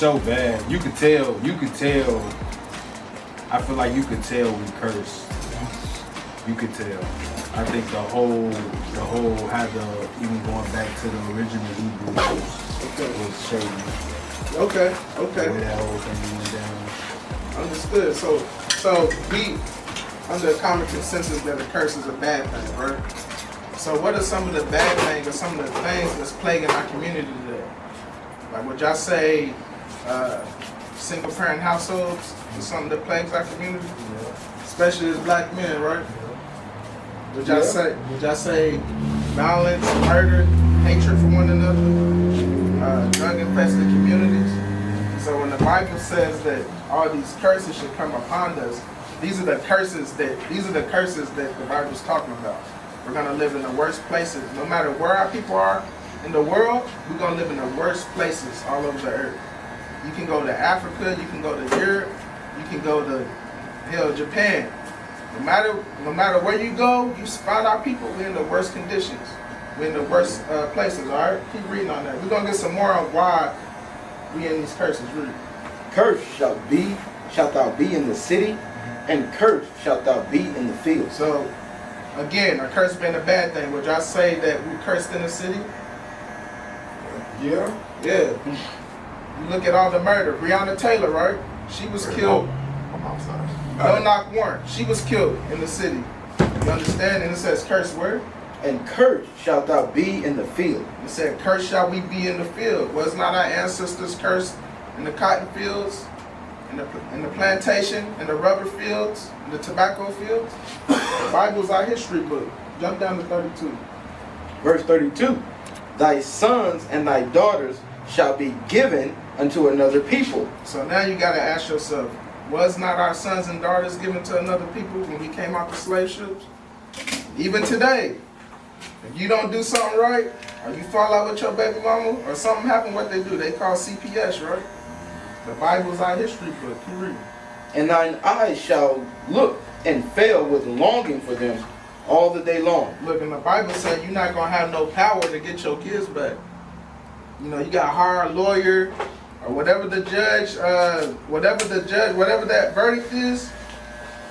so bad. You could tell. I feel like you could tell we cursed. You could tell. I think the whole had to, even going back to the original Hebrew was shady. Okay. The way that whole thing went down. Understood. So we under a common consensus that a curse is a bad thing, right? So what are some of the bad things or some of the things that's plaguing our community today? Like would y'all say single parent households is something that plagues our community? Yeah. Especially as black men, right? Would y'all say violence, murder, hatred for one another, drug infested communities? So when the Bible says that all these curses should come upon us, these are the curses that the Bible's talking about. We're gonna live in the worst places. No matter where our people are in the world, we're gonna live in the worst places all over the earth. You can go to Africa, you can go to Europe, you can go to Japan. No matter where you go, you find our people, we're in the worst conditions. We're in the worst places, all right? Keep reading on that. We're going to get some more on why we in these curses. Read. Cursed shalt thou be in the city, and cursed shalt thou be in the field. So, again, a curse being a bad thing. Would y'all say that we cursed in the city? Yeah. Yeah. You look at all the murder. Breonna Taylor, right? She was killed. I'm outside. No knock warrant. She was killed in the city. You understand? And it says curse where? And cursed shalt thou be in the field. It said, cursed shall we be in the field. Was not our ancestors cursed in the cotton fields, in the plantation, in the rubber fields, in the tobacco fields? The Bible's our history book. Jump down to 32. Verse 32. Thy sons and thy daughters shall be given unto another people. So now you got to ask yourself, was not our sons and daughters given to another people when we came out the slave ships? Even today, if you don't do something right, or you fall out with your baby mama, or something happened, what they do? They call CPS, right? The Bible's our history book. Keep reading. And thine eyes shall look and fail with longing for them all the day long. Look, and the Bible said you're not going to have no power to get your kids back. You know, you got to hire a lawyer, or whatever the judge, whatever that verdict is,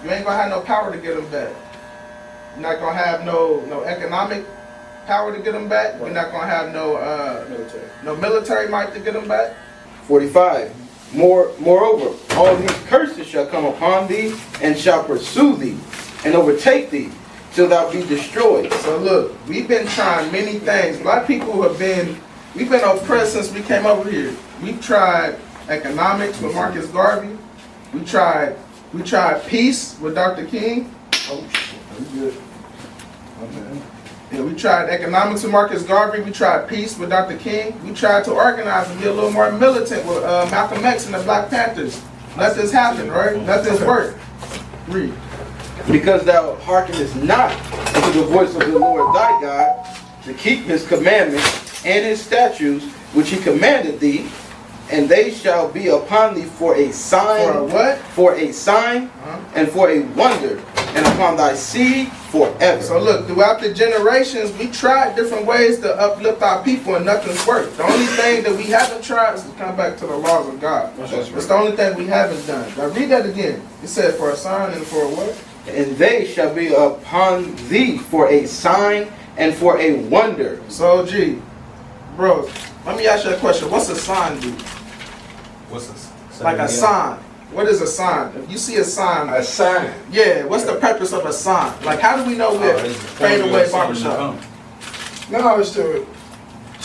you ain't gonna have no power to get them back. You're not gonna have no economic power to get them back. You're not gonna have no military might to get them back. 45. Moreover, all these curses shall come upon thee, and shall pursue thee, and overtake thee, till thou be destroyed. So look, we've been trying many things. Black people we've been oppressed since we came over here. We've tried economics with Marcus Garvey. We tried peace with Dr. King. Oh shit, I'm good. Okay. Yeah, we tried economics with Marcus Garvey. We tried peace with Dr. King. We tried to organize and be a little more militant with Malcolm X and the Black Panthers. Let this happen, right? Let this work. Read. Because thou hearkenest not unto the voice of the Lord thy God, to keep his commandments and his statutes, which he commanded thee, and they shall be upon thee for a sign. For a what? For a sign, and for a wonder, and upon thy seed forever. So look, throughout the generations, we tried different ways to uplift our people, and nothing's worked. The only thing that we haven't tried is to come back to the laws of God. That's the only thing we haven't done. Now read that again. It said for a sign and for a what? And they shall be upon thee for a sign and for a wonder. So, gee, bro, let me ask you a question. What's a sign do? What's this? Like a sign. What is a sign? If you see a sign, A sign. yeah, what's the purpose of a sign? Like, how do we know we're fade away barbershop? No, it's to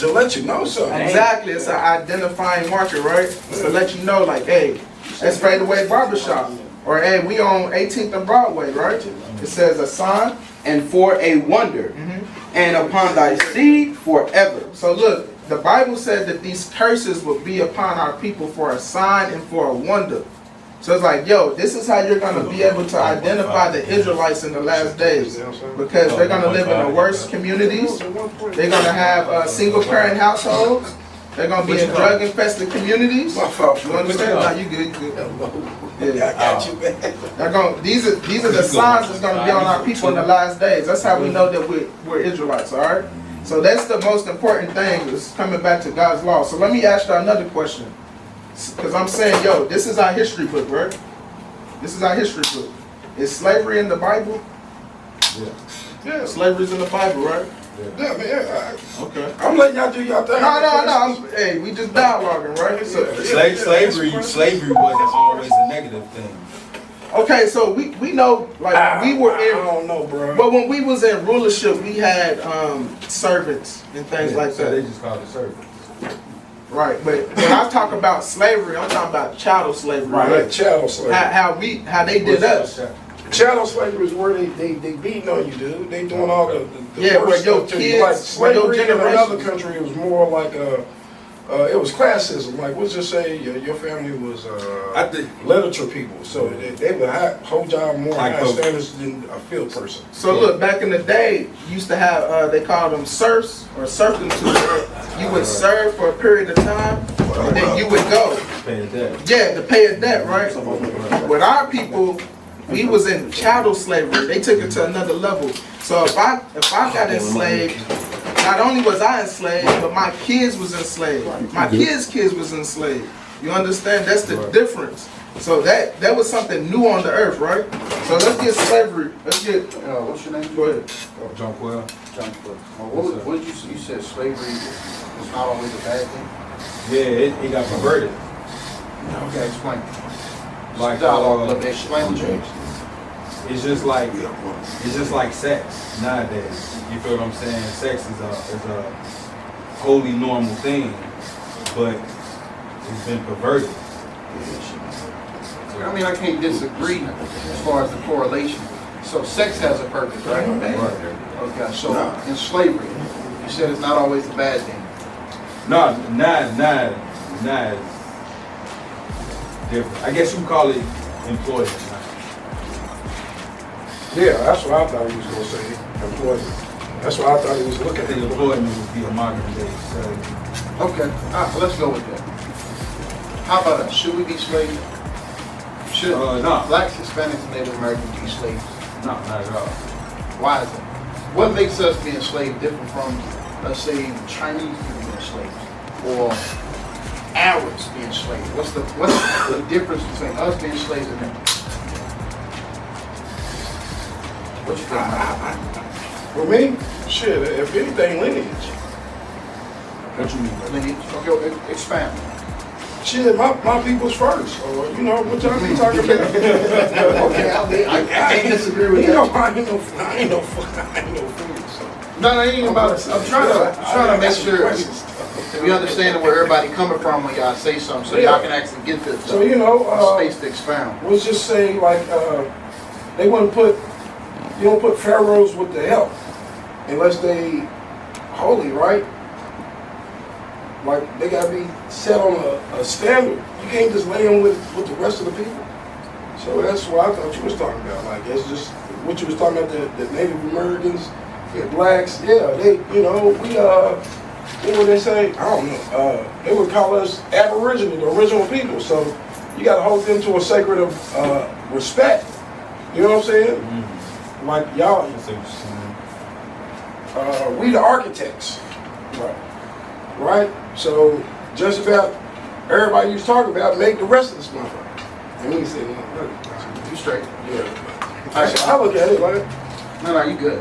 let you know something. Exactly, it's an identifying marker, right? It's to let you know, like, hey, it's fade away barbershop. Or, hey, we on 18th and Broadway, right? It says a sign. And for a wonder, and upon thy seed forever. So look, the Bible said that these curses will be upon our people for a sign and for a wonder. So it's like, yo, this is how you're going to be able to identify the Israelites in the last days. Because they're going to live in the worst communities. They're going to have single parent households. They're going to be in drug infested communities. You understand? No, you good, you good. Yeah. I got you, man. These are the signs that's going to be on our people in the last days. That's how we know that we're Israelites, all right? So that's the most important thing, is coming back to God's law. So let me ask you another question. Because I'm saying, yo, this is our history book, right? This is our history book. Is slavery in the Bible? Yeah. Slavery's in the Bible, right? Yeah, man. Okay. I'm letting y'all do y'all thing. No. Hey, we just dialoguing, right? So, Slavery wasn't always a negative thing. okay, so we know, like, we were I in, don't know, bro. but when we was in rulership, we had servants and things like So they that. just called it servants. Right, but when I talk about slavery, I'm talking about chattel slavery, right? Like chattel slavery. How they did us. Chattel slavery is where they beating on you, dude. They doing all the Yeah, where worst your stuff to you. Like kids, where your slavery in another generations. country, it was more like it was classism. Like, let's just say your family was I think literature people, so they would hold y'all more Like high those- standards than a field person. So look, back in the day, you used to have, they called them serfs or servants. You would serve for a period of time, and then you would go. pay a debt. Yeah, to pay a debt, right? With our people, we was in chattel slavery. They took it to another level. So if I got enslaved, not only was I enslaved, but my kids was enslaved. My kids' was enslaved. You understand? That's the difference. So that was something new on the earth, right? So let's get slavery. Let's get. What's your name? Go ahead. John Quill. John Quill. What did you say? You said slavery is not always a bad thing? Yeah, it got perverted. Okay, explain. Like Explain what you it's just like sex nowadays. You feel what I'm saying? Sex is a wholly normal thing, but it's been perverted. I mean, I can't disagree as far as the correlation. So sex has a purpose, right? Okay, so in slavery, you said it's not always a bad thing. No, not different. I guess you call it employment. Yeah, that's what I thought he was gonna say. Employment. That's what I thought he was I looking think at. employment would be a modern day slavery. Okay, all right, so let's go with that. How about us? Should we be slaves? Should No. Blacks, Hispanics, and Native Americans be slaves? No, not at all. Why is that? What makes us being enslaved different from, let's say, Chinese people being slaves or Arabs being slaves? What's the difference between us being slaves and them? What you think? For me, shit, if anything, lineage. What you mean? Lineage? Okay, expound. Shit, my people's first. Or, you know, what y'all be talking about? Okay, I can't disagree with You know, that. I ain't no fool, so. No, it ain't about. I'm trying to make sure we understand where everybody coming from when y'all say something, so y'all can actually get the So, you know, space to expound. let's just say, like, they wouldn't put, you don't put pharaohs with the help unless they holy, right? Like, they gotta be set on a standard. You can't just lay them with the rest of the people. So that's what I thought you was talking about. Like, that's just what you was talking about, the Native Americans, the blacks. Yeah, they, you know, we, what would they say? I don't know. They would call us Aboriginal, the original people. So you gotta hold them to a sacred of respect. You know what I'm saying? Mm-hmm. Like, y'all, I see what you're saying. we the architects. Right? So just about everybody you talking about make the rest of this motherfucker. And we say, no, You straight. yeah. I look at it like, No, you good.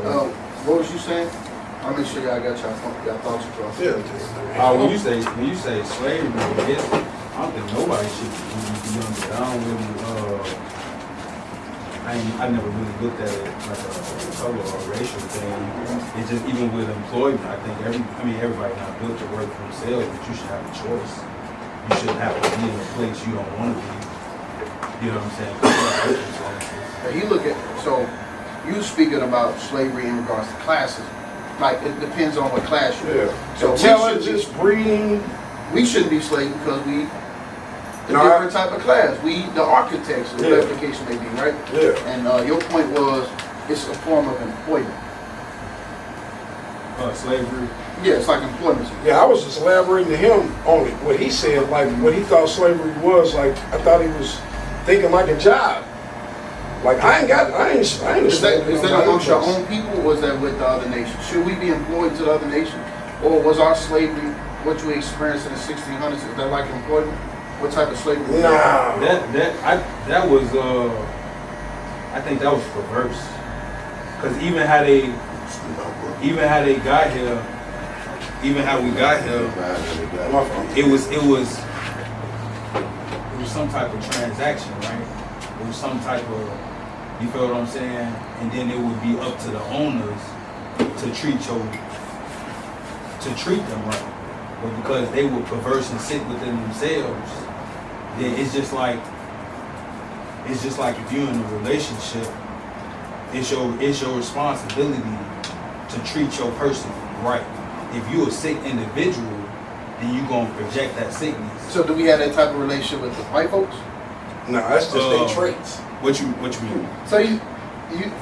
What was you saying? I'll make sure y'all got y'all thoughts across. yeah. When you say slavery, I don't think nobody should be under it. I don't really I never really looked at it like a color or a racial thing. It's just even with employment, I think everybody not built to work for themselves, but you should have a choice. You shouldn't have to be in a place you don't want to be. You know what I'm saying? Now you look at, so you speaking about slavery in regards to classes. Like, it depends on what class you're in. Yeah. So Intelligence, breeding. we shouldn't be slaves because we a No, different type of class. We the architects, or Yeah. whatever the case may be, right? Yeah. And your point was it's a form of employment. Slavery. Yeah, it's like employment. Yeah, I was just elaborating to him on it, what he said, like what he thought slavery was. Like, I thought he was thinking like a job. Like, I ain't Is that amongst your own people, or was that with the other nations? Should we be employed to the other nation? Or was our slavery, what you experienced in the 1600s, is that like employment? What type of slavery? Nah. That was I think that was perverse. Cause even how they got here, even how we got here, it was some type of transaction, right? It was some type of, you feel what I'm saying? And then it would be up to the owners to treat them right. But because they were perverse and sick within themselves, then it's just like if you're in a relationship, it's your responsibility to treat your person right. If you're a sick individual, then you're gonna project that sickness. So do we have that type of relationship with the white folks? No, that's just their traits. What you mean? So you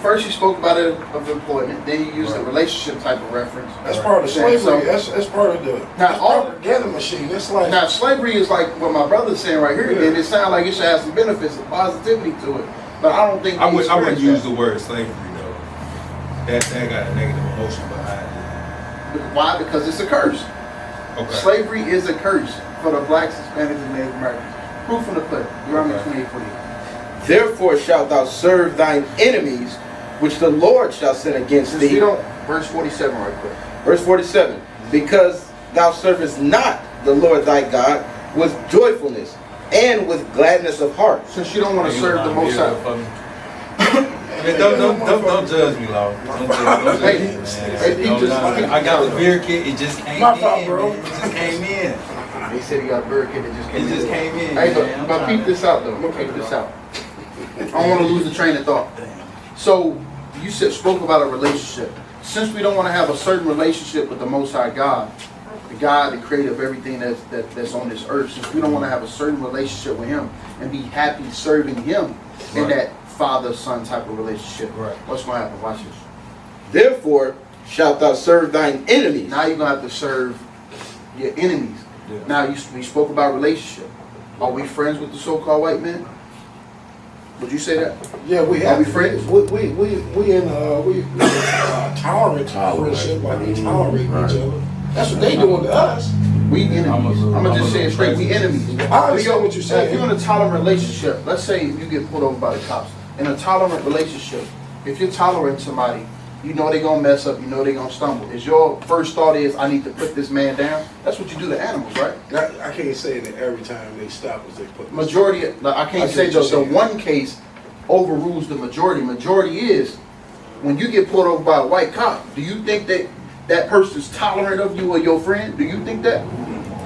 first you spoke about it of employment, then you used the relationship type of reference. That's part of slavery. That's part of the propaganda machine. That's like now slavery is like what my brother's saying right here. And it sounds like it should have some benefits and positivity to it, but I don't think I wouldn't use the word slavery though. That got a negative emotion behind it. Why? Because it's a curse. Okay. Slavery is a curse for the blacks, Hispanics, and Native Americans. Proof in the pudding. Deuteronomy 28:48. Therefore shalt thou serve thine enemies, which the Lord shall send against thee. Verse 47 right quick. Verse 47. Because thou servest not the Lord thy God with joyfulness and with gladness of heart. Since you don't want to serve the Most High. Don't judge me, Law. Don't judge me. I got the beer kit. It just came in, bro. It just came in. He said he got a bird kid that just came in. It just came in. Hey, but peep this out though. Peep this out. I don't want to lose the train of thought. So you spoke about a relationship. Since we don't want to have a certain relationship with the Most High God, the God, the creator of everything that's on this earth, since we don't want to have a certain relationship with Him and be happy serving Him in that father-son type of relationship, what's going to happen? Watch this. Therefore shalt thou serve thine enemies. Now you're going to have to serve your enemies. Yeah. Now we spoke about relationship. Are we friends with the so-called white men? Would you say that? Yeah, we have. Are we friends? We tolerant friendship, like we tolerate each other. That's what they doing to us. We enemies. I'm gonna just say it straight. We enemies. I understand what you're saying. If you're in a tolerant relationship, let's say you get pulled over by the cops. In a tolerant relationship, if you're tolerant somebody, you know they're gonna mess up. You know they're gonna stumble. Is your first thought is I need to put this man down? That's what you do to animals, right? I can't say that every time they stop us, they put majority. I can't say the one case overrules the majority. Majority is when you get pulled over by a white cop. Do you think that person's tolerant of you or your friend? Do you think that?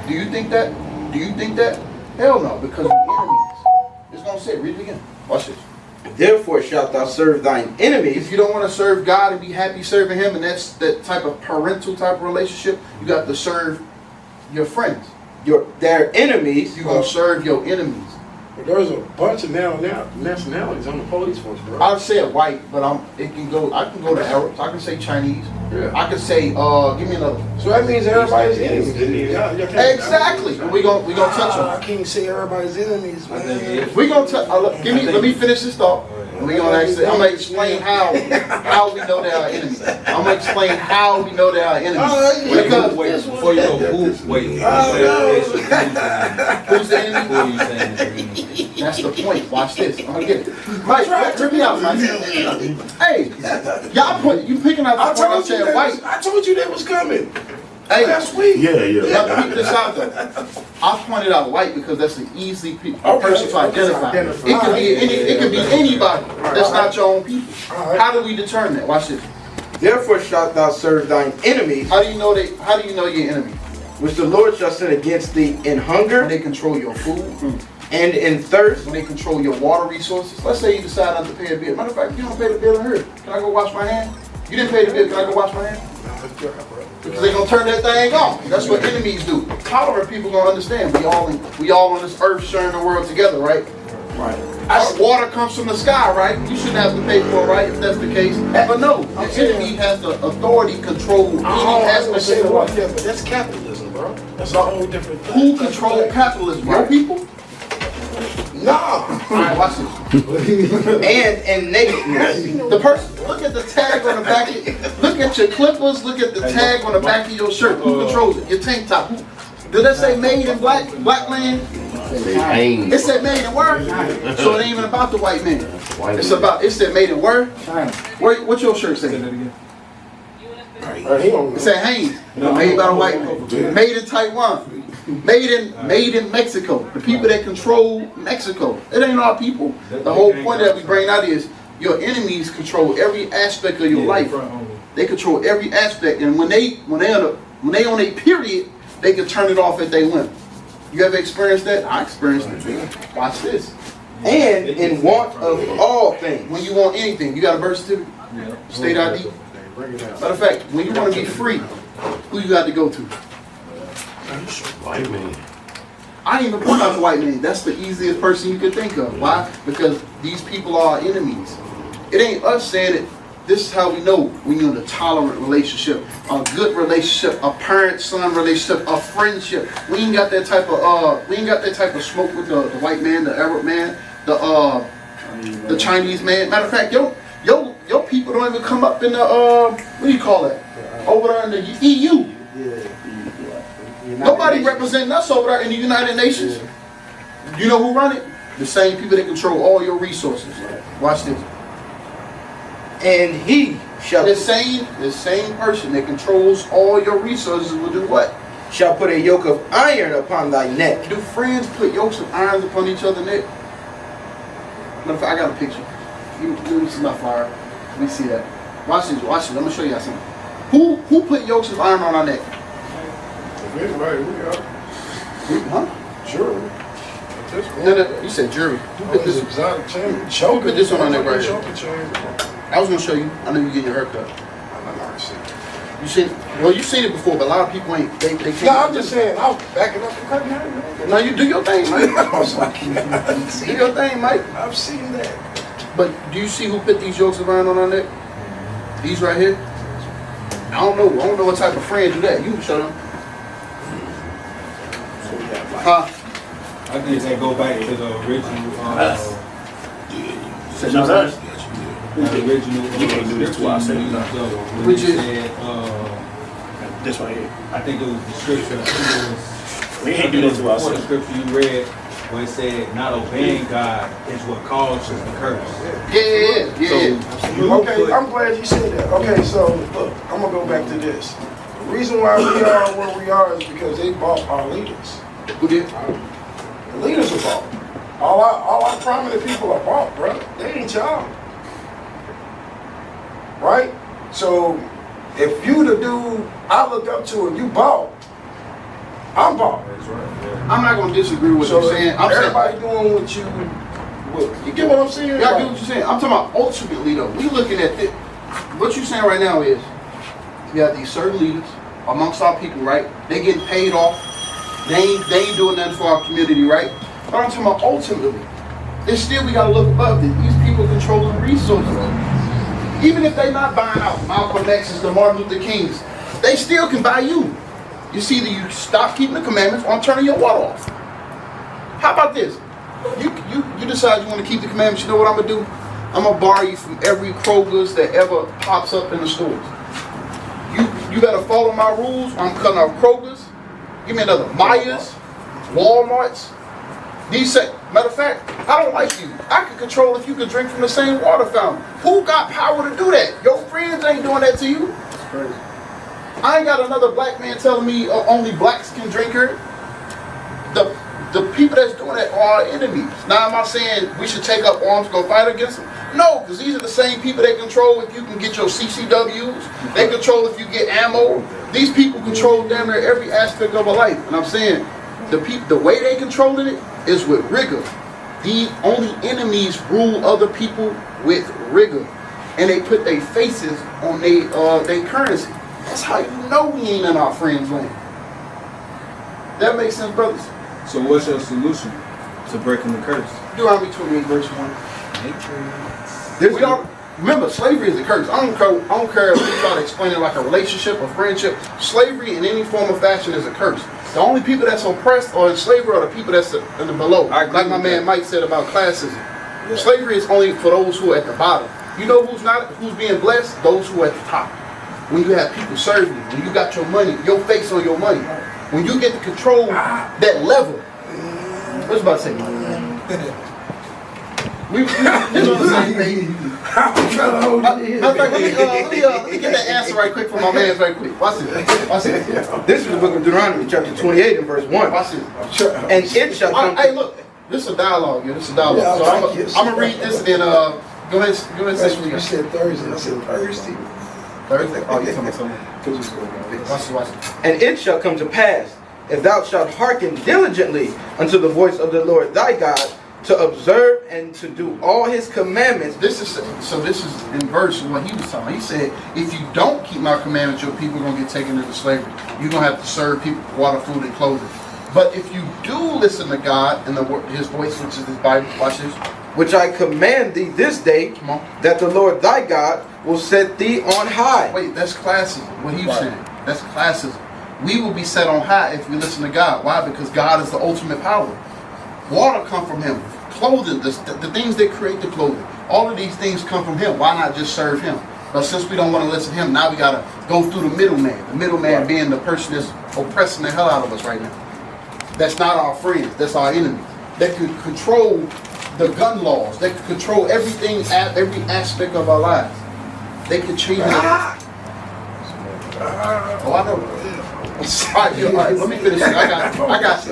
Do you think that? Do you think that? Hell no, because we're enemies. It's gonna say, read it again. Watch this. Therefore shalt thou serve thine enemies. If you don't want to serve God and be happy serving Him, and that's that type of parental type of relationship, you got to serve your friends. Their enemies. You're going to serve your enemies. But there's a bunch of nationalities on the police force, bro. I would say white, but I can go to Arabs. I can say Chinese. Yeah. I can say, give me another one. So that means everybody's enemies. Exactly. And we gonna touch them. I can't say everybody's enemies, man. We gonna touch. Let me finish this thought. And we gonna actually. I'm gonna explain how we know they are enemies. I'm gonna explain how we know they are enemies. Because before you go, who's the enemy? Who are you saying? That's the point. Watch this. I'm gonna get it. Mike, hear me out, Mike. Hey, you picking out the point. I'm saying white. I told you that was coming. Hey, last week. Yeah. Let me keep this out though. I pointed out white because that's an easy person to identify. It could be anybody. That's not your own people. How do we determine that? Watch this. Therefore shalt thou serve thine enemies. How do you know your enemy? Which the Lord shall send against thee in hunger. When they control your food. And in thirst. When they control your water resources. Let's say you decide not to pay a bill. Matter of fact, you don't pay the bill in here. Can I go wash my hand? You didn't pay the bill. Can I go wash my hand? Because they're gonna turn that thing off. That's what enemies do. Tolerant people gonna understand. We all on this earth sharing the world together, right? Right. Water comes from the sky, right? You shouldn't have to pay for it, right? If that's the case. But no, the enemy has the authority, control any aspect of the world. Yeah, but that's capitalism, bro. That's a whole different thing. Who controls capitalism? Your people? No. Alright, watch this. and nakedness. The person, look at the tag on the back look at your clippers, look at the tag on the back of your shirt. Who controls it? Your tank top. Did that say made in black land? Pain. It said made in where? So it ain't even about the white man. It's about, it said made in where? Where, what your shirt say? Say that again. He don't know. It said Haynes. Made by the white man. Made in Taiwan. Made in Mexico. The people that control Mexico. It ain't our people. The whole point that we bring out is your enemies control every aspect of your life. They control every aspect, and when they on a period, they can turn it off if they whim. You ever experienced that? I experienced it. Watch this. And in want of all things. When you want anything, you got a birth certificate, state ID. Matter of fact, when you want to be free, who you got to go to? White man. I ain't even point out the white man. That's the easiest person you could think of. Why? Because these people are our enemies. It ain't us saying it. This is how we know when you're in a tolerant relationship, a good relationship, a parent-son relationship, a friendship. We ain't got that type of smoke with the white man, the Arab man, the Chinese man. Matter of fact, your people don't even come up in the what do you call it? Over there in the EU. Nobody representing us over there in the United Nations. You know who run it? The same people that control all your resources. Watch this. And he shall The same person that controls all your resources will do what? shall put a yoke of iron upon thy neck. Do friends put yokes of irons upon each other's neck? Matter of fact, I got a picture. Let me see my flyer. Let me see that. Watch this. I'm gonna show you guys something. Who put yokes of iron on our neck? If it's right, we are. Huh? Sure. You said jury. Who put this? Exotic chain. Who put this on our neck right here? Choker chain. I was gonna show you. I know you getting your haircut. You seen? Well, you seen it before, but a lot of people ain't. They can't. No, I'm just saying. I was backing up the curtain. No, you do your thing, Mike. I was like, Do your thing, Mike. I've seen that. But do you see who put these yokes of iron on our neck? These right here. I don't know what type of friend do that. You can show them. Huh? I think they go back to the original. The original. You can't do this to us. Which is- This right here. I think it was the scripture. I think it was. We can't do this to Before the ourselves. scripture you read, where it said not obeying God is what causes the curse. Yeah. Okay, I'm glad you said that. Okay, so look, I'm gonna go back to this. The reason why we are where we are is because they bought our leaders. Who did? The leaders are bought. All our prominent people are bought, bro. They ain't y'all. Right? So if you the dude I look up to and you bought, I'm bought. That's right. I'm not gonna disagree with So you saying. I'm saying. everybody doing what you get what I'm saying? Yeah, I get what you're saying. I'm talking about ultimately though. We looking at this. What you're saying right now is we have these certain leaders amongst our people, right? They getting paid off. They ain't doing nothing for our community, right? But I'm talking about ultimately. It's still we gotta look above this. These people controlling resources. Even if they not buying out Malcolm X's, the Martin Luther Kings, they still can buy you. You see that you stop keeping the commandments or I'm turning your water off. How about this? You decide you want to keep the commandments. You know what I'm gonna do? I'm gonna bar you from every Kroger's that ever pops up in the stores. You gotta follow my rules. I'm cutting out Kroger's. Give me another Myers, Walmart's. Matter of fact, I don't like you. I can control if you can drink from the same water fountain. Who got power to do that? Your friends ain't doing that to you. That's crazy. I ain't got another black man telling me only blacks can drink here. The people that's doing that are our enemies. Now, am I saying we should take up arms, go fight against them? No, because these are the same people that control if you can get your CCWs. They control if you get ammo. These people control damn near every aspect of our life. And I'm saying the way they controlling it is with rigor. The only enemies rule other people with rigor. And they put their faces on their currency. That's how you know we ain't in our friends' land. That makes sense, brothers? So what's your solution to breaking the curse? Deuteronomy 28 verse 1. We don't, remember, slavery is a curse. I don't care if we try to explain it like a relationship or friendship. Slavery in any form or fashion is a curse. The only people that's oppressed or in slavery are the people that's in the below. Like my man Mike said about classism. Yeah. Slavery is only for those who are at the bottom. You know who's being blessed? Those who are at the top. When you have people serve you, when you got your money, your face on your money. When you get to control that level, What's about to say? We on the same page. I'm trying to hold it in. Matter of fact, let me get that answer right quick from my man right quick. Watch this. Watch this. This is the book of Deuteronomy, chapter 28 and verse 1. Watch this. And it shall come. Hey, look, this is a dialogue. This is a dialogue. Yeah, So I'm gonna read this and then go ahead. That's what you said Thursday. I said Thursday. Thursday. Oh, you talking about something? Watch it. And it shall come to pass, if thou shalt hearken diligently unto the voice of the Lord thy God, to observe and to do all his commandments. This is in verse what he was talking. He said, if you don't keep my commandments, your people are gonna get taken into slavery. You're gonna have to serve people water, food, and clothing. But if you do listen to God and his voice, which is his Bible, watch this, which I command thee this day, come on. that the Lord thy God will set thee on high. Wait, that's classism. What he was saying. That's classism. We will be set on high if we listen to God. Why? Because God is the ultimate power. Water come from him. Clothing, the things that create the clothing. All of these things come from him. Why not just serve him? But since we don't want to listen to him, now we got to go through the middleman. The middleman being the person that's oppressing the hell out of us right now. That's not our friends. That's our enemies. That could control the gun laws. They could control everything, every aspect of our lives. They could change it. Oh, I know. All right, let me finish. I got you.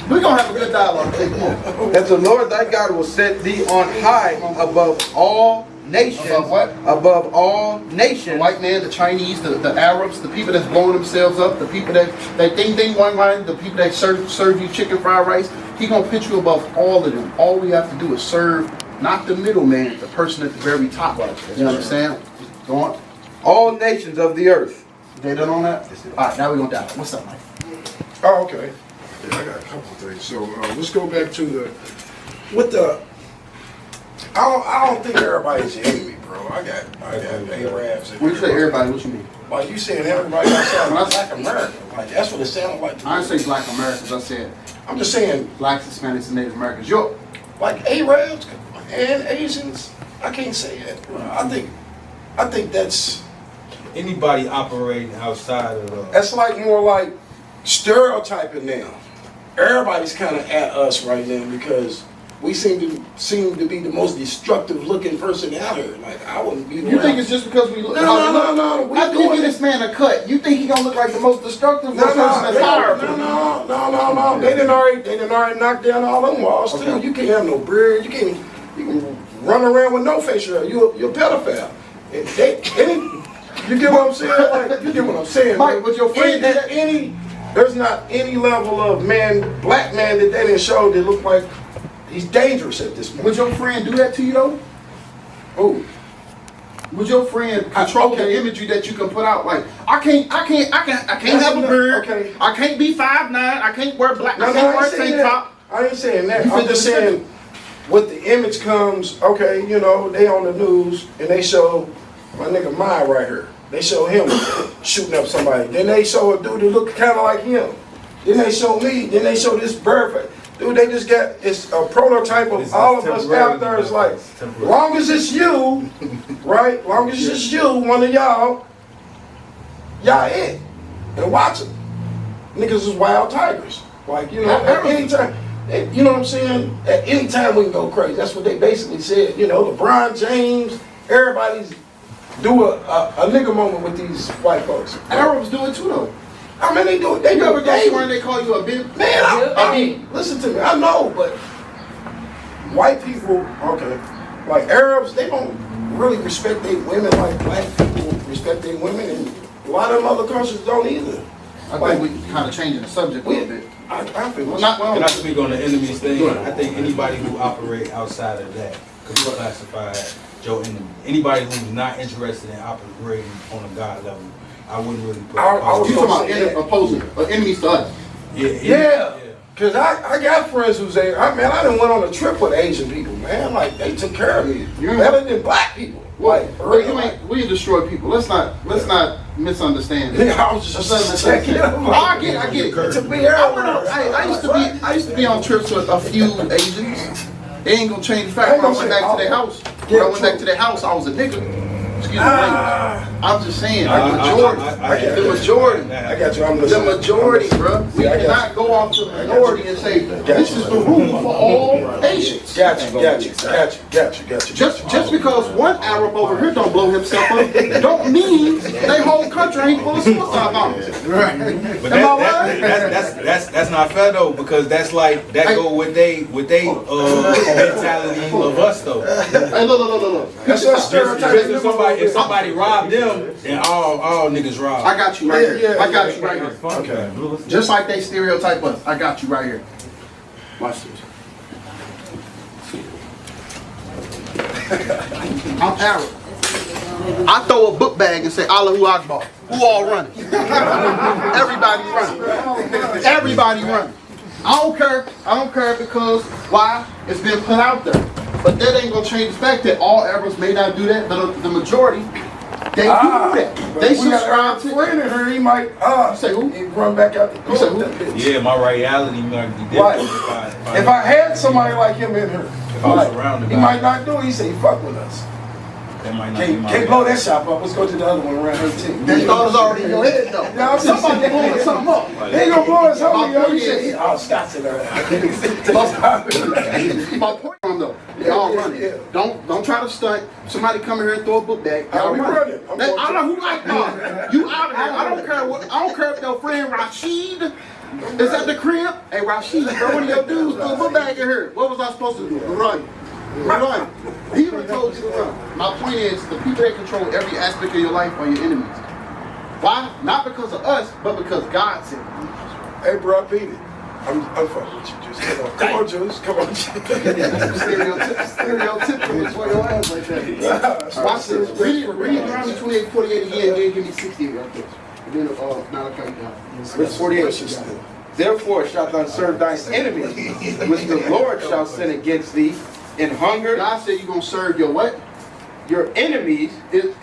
We're going to have a good dialogue. Hey, come on. That the Lord thy God will set thee on high above all nations. Above what? Above all The nations. white man, the Chinese, the Arabs, the people that's blowing themselves up, the people that ding one line, the people that serve you chicken fried rice. He going to put you above all of them. All we have to do is serve, not the middleman, the person at the very top. You understand? Go on. All nations of the earth. They done on that? All right, now we're going to dialogue. What's up, Mike? Oh, okay. Yeah, I got a couple of things. So let's go back to I don't think everybody's your enemy, bro. I got Arabs. When you say everybody, what you mean? Like you saying everybody outside Black America. Like that's what it sounded like to me. I didn't say black Americans. I said I'm just saying, blacks, Hispanics, and Native Americans. Yo, like Arabs and Asians. I can't say that. Bro. I think that's Anybody operating outside of that's like more like stereotyping now. Everybody's kind of at us right now because we seem to be the most destructive looking person out here. Like I wouldn't be. you think it's just because we look? No. We After you doing get this man a cut, you think he gonna look like the most destructive person that's powerful? No. They didn't already knock down all them walls too. Okay. You can't have no beard. You can run around with no facial hair. You're a pedophile. You get what I'm saying? Like, you get what I'm saying? Mike, but your friend there's not any level of black man that they didn't show that look like he's dangerous at this point. Would your friend do that to you though? Who? Would your friend control the imagery that you can put out? Like, I can't have a beard. Okay. I can't be 5'9". I can't wear black. I can't I wear ain't saying tank that. top. I ain't saying that. You I'm fit just the saying with the image comes, okay, you know, they on the news and they show my nigga Mai right here. They show him shooting up somebody. Then they show a dude that look kind of like him. Then they show me. Then they show this bird. Dude, they just got, it's a prototype of all of us out there. It's like, long as it's you, right? Long as it's you, one of y'all it. And watch it. Niggas is wild tigers. Like, you know, at any time, you know what I'm saying? At any time we can go crazy. That's what they basically said. You know, LeBron James, everybody's do a nigga moment with these white folks. Arabs do it too though. I mean, they do it. They You do ever it go daily. somewhere and they call you a big Man, I mean, listen to me. I know, but white people, okay, like Arabs, they don't really respect their women like black people respect their women, and a lot of them other countries don't either. I think we kind of changing the subject a little bit. I feel Can I speak on the enemies thing? I think anybody who operate outside of that could be classified your enemy. Anybody who's not interested in operating on a God level, I wouldn't really put. was You talking Yeah. about opposing, enemies to us? Yeah. Cause I got friends who say, I done went on a trip with Asian people, man. Like they took care of me better than black people. Like, We destroy people. Let's not misunderstand. I was just checking. I get it. To be I used to be on trips with a few Asians. They ain't gonna change the fact when I went back to their house. When I went back to their house, I was a nigga. Excuse me, I'm just saying, the majority. I got you. I'm The listening. majority, bro. We I got cannot go off to the minority and say, this is the rule for all nations. Got you. Just because one Arab over here don't blow himself up, don't mean their whole country ain't full of suicide bombers. But that's not fair though, because that's like that go with they mentality of us though. Hey, look. That's a stereotype. If somebody robbed them, then all niggas robbed. I got you right here. Yeah, I got you right here. Okay. Just like they stereotype us. I got you right here. Watch this. I'm Arab. I throw a book bag and say, Allahu Akbar. Who all running? Everybody running. Everybody running. I don't care because, why? It's been put out there. But that ain't gonna change the fact that all Arabs may not do that, but the majority, they do that. They subscribe to friend in her, he might You say who? he run back out the door. You say who? with that bitch. Yeah, my reality might be Right. different. If I had somebody like him in her, If I was surrounded he by might it. not do it. He say, fuck with us. that might not be my Can't blow that reality. shop up. Let's go to the other one around 18. That thought was already in your head though. Yeah, I'm just Somebody saying. blowing something up. They ain't gonna blow his homie, yo. My He point said, is- oh, Scott's in there. My point though, they all running. Yeah. Don't try to stunt. Somebody come in here and throw a book bag. I'll be running. I know who like that. You out of here. I don't care if your friend Rashid is at the crib. Hey Rashid, bro, one of your dudes threw a book bag in here. What was I supposed to do? Run. Run. He even told you to run. My point is, the people that control every aspect of your life are your enemies. Why? Not because of us, but because God said it. Hey, bro, I beat it. I'm fucking with you, Juice. Come on, Juice. Come on, Juice. Stereotypical is for your ass like that. Watch this. Read Deuteronomy 28:48 again. Then give me 60 right there. And then Malachi down. Verse 48. Therefore shalt thou serve thine enemies, which the Lord shall send against thee in hunger. God said you're going to serve your what? Your enemies,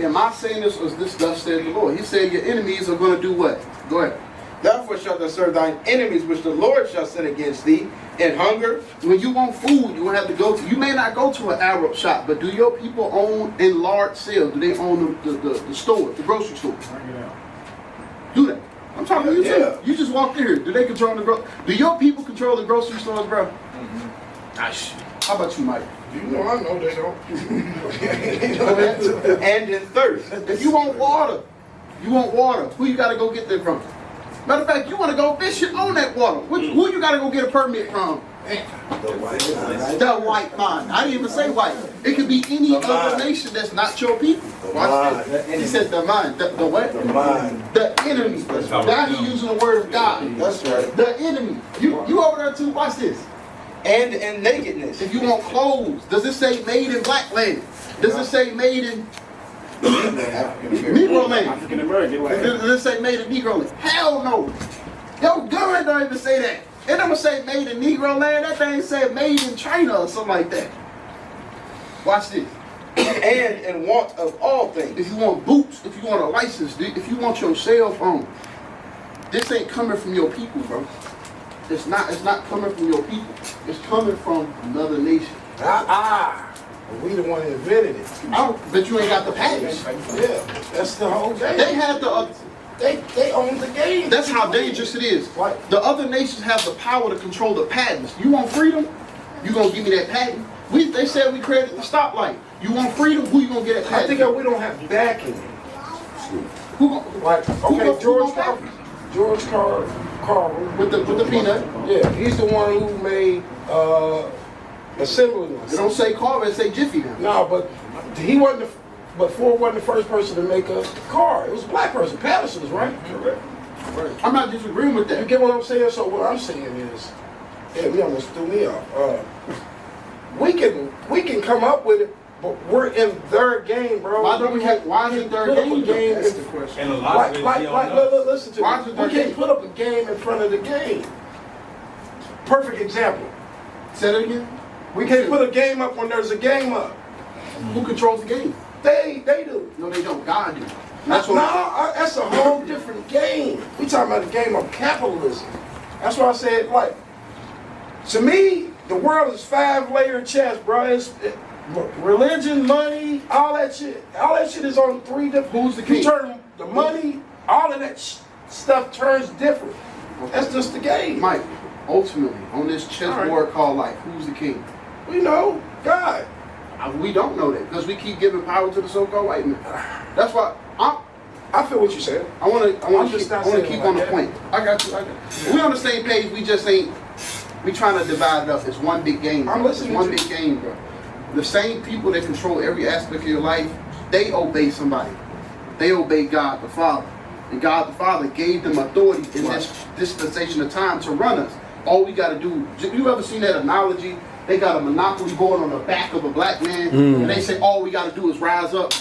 Am I saying this or is this thus said the Lord? He said your enemies are going to do what? Go ahead. therefore shalt thou serve thine enemies, which the Lord shall send against thee in hunger. When you want food, you have to go to, you may not go to an Arab shop, but do your people own in large sales? Do they own the store, the grocery store? Do that. I'm talking to you Yeah. too. You just walked in here. Do they control the do your people control the grocery stores, bro? How about you, Mike? You know, I know they don't. Go ahead. And in thirst. If you want water, who you gotta go get that from? Matter of fact, you wanna go fishing on that water. Who you gotta go get a permit from? The white man. I didn't even say white. It could be any other nation that's not your people. Watch this. He said the mind. The what? The mind. The enemy. Now he using the word of God. That's right. The enemy. You over there too? Watch this. And in nakedness. If you want clothes, does it say made in black land? Does it say made in Negro land? African American, like Does it say made in Negro land? Hell no. Your gun don't even say that. It don't say made in Negro land. That thing said made in China or something like that. Watch this. And in want of all things. If you want boots, if you want a license, if you want your cell phone, this ain't coming from your people, bro. It's not coming from your people. It's coming from another nation. We the one that invented it. But you ain't got the package. Yeah, that's the whole game. They have the. They own the game. That's how dangerous it is. Right. The other nations have the power to control the patents. You want freedom? You gonna give me that patent? They said we created the stoplight. You want freedom? Who you gonna get that I patent? think we don't have backing. Who gonna, Like, okay, George Carl with the peanut? Yeah, he's the one who made assembly lines. They don't say Carver, it say Jiffy now. No, but he wasn't. But Ford wasn't the first person to make a car. It was a black person. Patterson's, right? Correct. Right. I'm not disagreeing with You that. get what I'm saying? So what I'm saying is, yeah, he almost threw me off. We can come up with it, but we're in their game, bro. Why is it their game? That's the question. And a lot of it Like, be on us. listen to Why me. is it We their can't game? put up a game in front of the game. Perfect example. Say that again. We can't put a game up when there's a game up. Who controls the game? They do. No, they don't. God do. That's a whole different game. We talking about a game of capitalism. That's why I said, like, to me, the world is 5-layer chess, bro. Religion, money, all that shit is on three different. Who's the You king? turn the money, all of that stuff turns different. That's just the game. Mike, ultimately, on this chessboard called life, who's the king? We know God. We don't know that because we keep giving power to the so-called white man. That's why I feel what you said. I want I'm to just not keep saying on like the that. point. I got you. We on the same page. We just ain't. We trying to divide it up. It's one big game. I'm Bro. listening It's one to big game, bro. The same people that control every aspect of your life, they obey somebody. They obey God the Father, and God the Father gave them authority in this dispensation of time to run us. All we got to do. You ever seen that analogy? They got a monopoly board on the back of a black man, and they say all we got to do is rise up.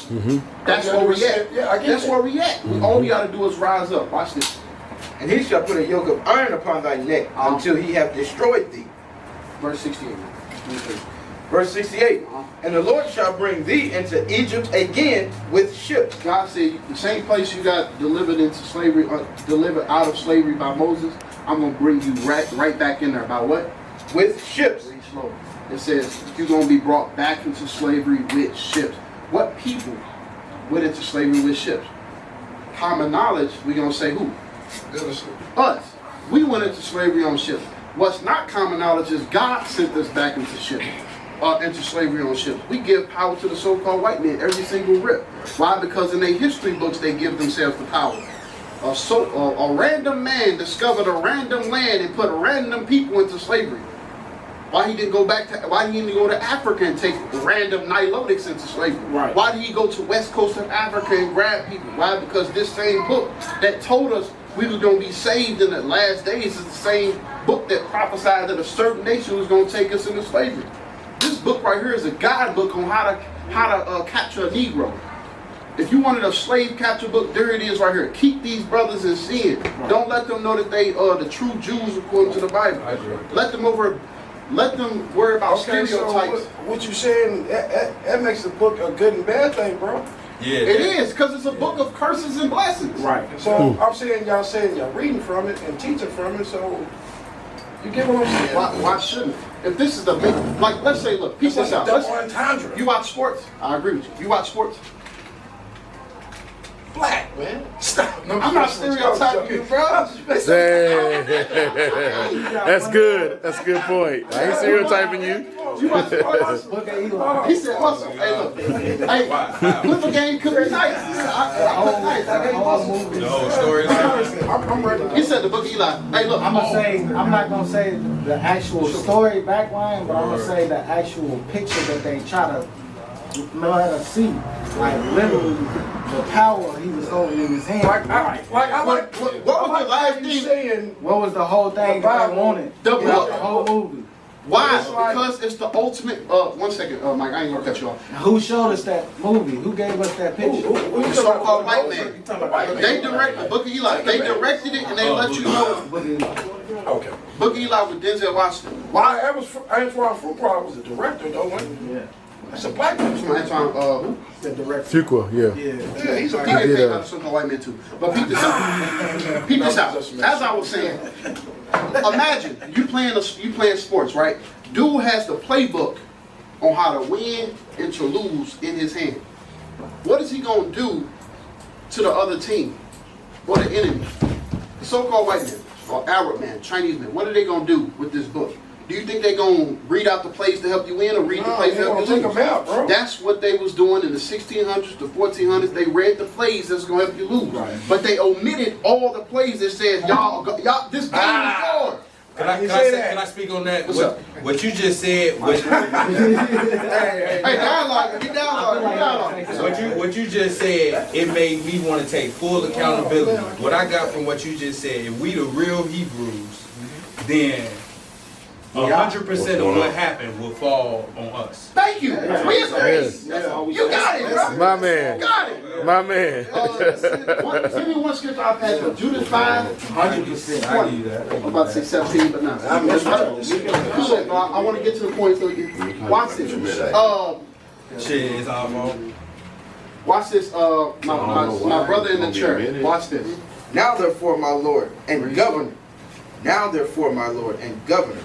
That's where we at. Yeah, I get That's that. where we at. All we got to do is rise up. Watch this. And he shall put a yoke of iron upon thy neck until he have destroyed thee. Verse 68. Verse 68. And the Lord shall bring thee into Egypt again with ships. God said, the same place you got delivered into slavery, delivered out of slavery by Moses, I'm gonna bring you right back in there. By what? With ships. Read slow. It says you're gonna be brought back into slavery with ships. What people went into slavery with ships? Common knowledge. We're gonna say who? Us. We went into slavery on ships. What's not common knowledge is God sent us back into ships. Into slavery on ships. We give power to the so-called white man every single rip. Why? Because in their history books they give themselves the power. A random man discovered a random land and put random people into slavery. Why he didn't go why he didn't go to Africa and take random Nilotics into slavery? Right. Why did he go to west coast of Africa and grab people? Why? Because this same book that told us we was going to be saved in the last days is the same book that prophesied that a certain nation was going to take us into slavery. This book right here is a guidebook on how to capture a Negro. If you wanted a slave capture book, there it is right here. Keep these brothers in sin. Don't let them know that they are the true Jews according to the Bible. Let them worry about Okay, so stereotypes. what you saying? That makes the book a good and bad thing, bro. Yeah, It is, because it's a book of curses and blessings. Right. So I'm saying y'all reading from it and teaching from it. So you get what I'm saying? Why shouldn't? If this is the big, like, let's say, look, piece It's this like out. a double entendre. You watch sports? I agree with you. You watch sports? Black, man. Stop. No, I'm not stereotyping you, bro. That's good. That's a good point. I ain't stereotyping you. You watch sports? Look at Eli. He said, "Hustle." Hey, look. Hey, flip a game could be nice. I could nice. I gave hustle. no story. I'm ready. He said the book Eli. Hey, look. I'm not gonna say the actual story backline, but I'm gonna say the actual picture that they try to let us see. Like literally the power he was holding in his hand. What was the last you thing? saying? What was the whole thing that they wanted? The book. The whole movie. Why? It's like- Because it's the ultimate. 1 second, Mike. I ain't gonna cut you off. Who showed us that movie? Who gave us that picture? The so-called white man. They direct the Book of Eli. They directed it and they let you know. Okay. Book of Eli with Denzel Washington. Why? Antoine Fuqua was the director, though. Yeah. That's a black person. Antoine, who? The director. Fuqua, yeah. Yeah, he's a He black gets did, paid by the so-called white man too. But peep this out. Peep this out. As I was saying, imagine you playing sports, right? Dude has the playbook on how to win and to lose in his hand. What is he gonna do to the other team or the enemy? The so-called white man or Arab man, Chinese man. What are they gonna do with this book? Do you think they're gonna read out the plays to help you win or read the plays to help you take lose? them out, bro. That's what they was doing in the 1600s, the 1400s. They read the plays that's gonna help you lose, but they omitted all the plays that said y'all, this game is yours. Can I speak on that? What's up? What you just said. Hey, dialogue, get dialogue. What you just said, it made me want to take full accountability. What I got from what you just said, if we the real Hebrews, then 100% of what happened will fall on us. Thank you. We agree. Yes. You got it, bro. My man. You got it. My man. Give me one scripture I'll pass up. Judith 5, 100%. I give you that. I'm about to say 17, but not. I want to get to the point so you can watch this. Shit, it's our fault. Watch this. My brother in the church. Watch this. Now therefore, my Lord and governor. Now therefore, my Lord and governor,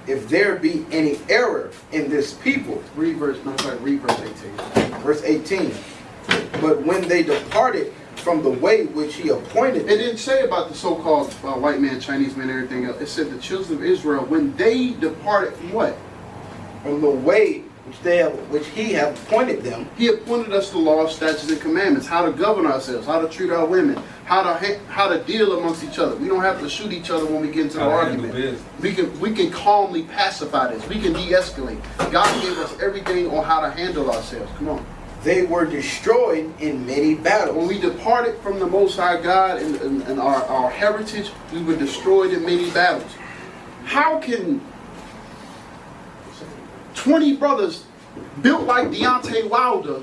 if there be any error in this people. Read verse 18. Verse 18. But when they departed from the way which he appointed It them, didn't say about the so-called white man, Chinese man, everything else. It said the children of Israel, when they departed from what? from the way which he have appointed them, He appointed us the law, statutes, and commandments, how to govern ourselves, how to treat our women, how to deal amongst each other. We don't have to shoot each other when we get into an argument. We can calmly pacify this. We can de-escalate. God gave us everything on how to handle ourselves. Come on. they were destroyed in many When battles. we departed from the Most High God and our heritage, we were destroyed in many battles. How can 20 brothers built like Deontay Wilder,